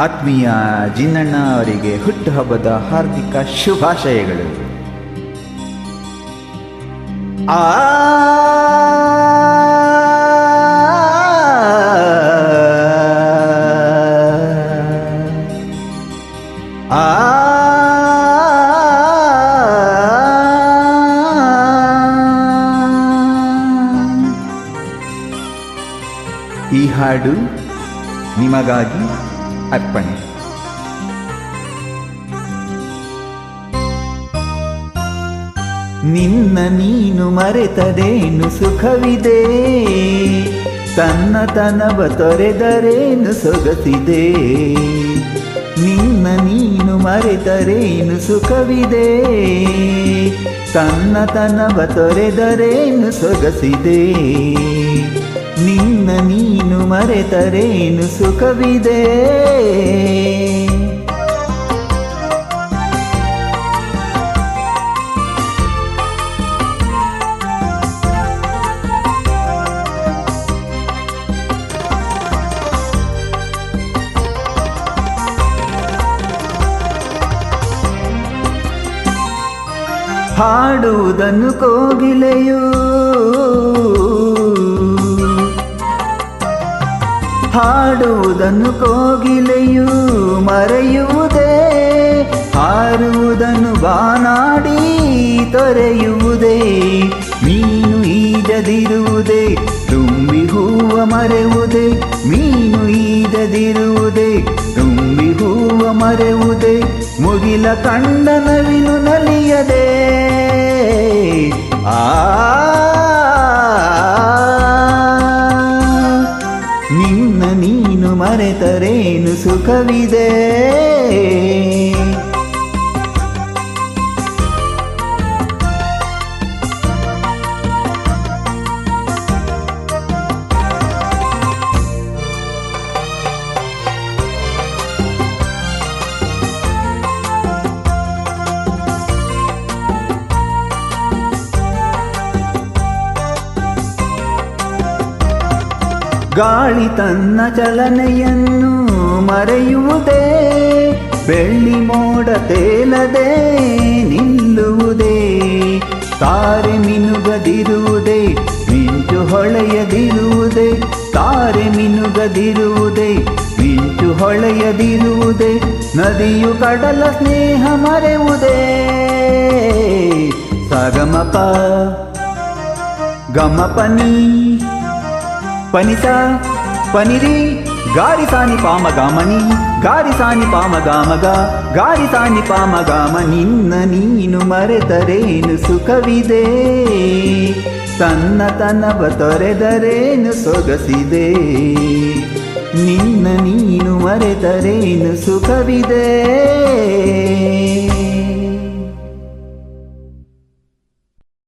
ಆತ್ಮೀಯ ಜಿನ್ನಣ್ಣ ಅವರಿಗೆ ಹುಟ್ಟುಹಬ್ಬದ ಹಾರ್ದಿಕ ಶುಭಾಶಯಗಳು. ಆ ಈ ಹಾಡು ನಿಮಗಾಗಿ ಅರ್ಪಣೆ. ನಿನ್ನ ನೀನು ಮರೆತರೇನು ಸುಖವಿದೆ, ತನ್ನತನವ ತೊರೆದರೇನು ಸೊಗಸಿದೆ. ನಿನ್ನ ನೀನು ಮರೆತರೇನು ಸುಖವಿದೆ, ತನ್ನತನವ ತೊರೆದರೇನು ಸೊಗಸಿದೆ. ನಿನ್ನ ನೀನು ಮರೆತರೇನು ಸುಖವಿದೆ. ಹಾಡುವುದನ್ನು ಕೋಗಿಲೆಯು, ಹಾಡುವುದನ್ನು ಕೋಗಿಲೆಯು ಮರೆಯುವುದೇ, ಹಾರುವುದನ್ನು ಬಾನಾಡಿ ತೊರೆಯುವುದೇ. ಮೀನು ಈಜದಿರುವುದೇ, ತುಂಬಿ ಹೂವ ಮರೆಯುವುದೇ. ಮೀನು ಈಜದಿರುವುದೇ, ತುಂಬಿ ಹೂವ ಮರೆಯುವುದೇ. ಮುಗಿಲ ಕಂಡ ನವಿಲು ನಲಿಯದೆ. ನಿನ್ನ ನೀನು ಮರೆತರೇನು ಸುಖವಿದೆ. ಗಾಳಿ ತನ್ನ ಚಲನೆಯನ್ನು ಮರೆಯುವುದೇ, ಬೆಳ್ಳಿ ಮೋಡ ತೇಲದೆ ನಿಲ್ಲುವುದೇ. ತಾರೆ ಮಿನುಗದಿರುವುದೇ, ಮಿಂಚು ಹೊಳೆಯದಿರುವುದೇ. ತಾರೆ ಮಿನುಗದಿರುವುದೇ, ಮಿಂಚು ಹೊಳೆಯದಿರುವುದೇ. ನದಿಯು ಕಡಲ ಸ್ನೇಹ ಮರೆಯುವುದೇ. ಸಗಮಪ ಗಮಪನಿ ಪನಿಸ ಪನಿರಿ ಗಾರಿ ಸಾನಿ ಪಾಮ ಗಾಮನಿ, ಗಾರಿ ಸಾನಿ ಪಾಮ ಗಾಮಗ, ಗಾರಿ ಸಾನಿ ಪಾಮ ಗಾಮ. ನಿನ್ನ ನೀನು ಮರೆತರೇನು ಸುಖವಿದೆ, ತನ್ನತನವ ತೊರೆದರೇನು ಸೊಗಸಿದೆ. ನಿನ್ನ ನೀನು ಮರೆತರೇನು ಸುಖವಿದೆ.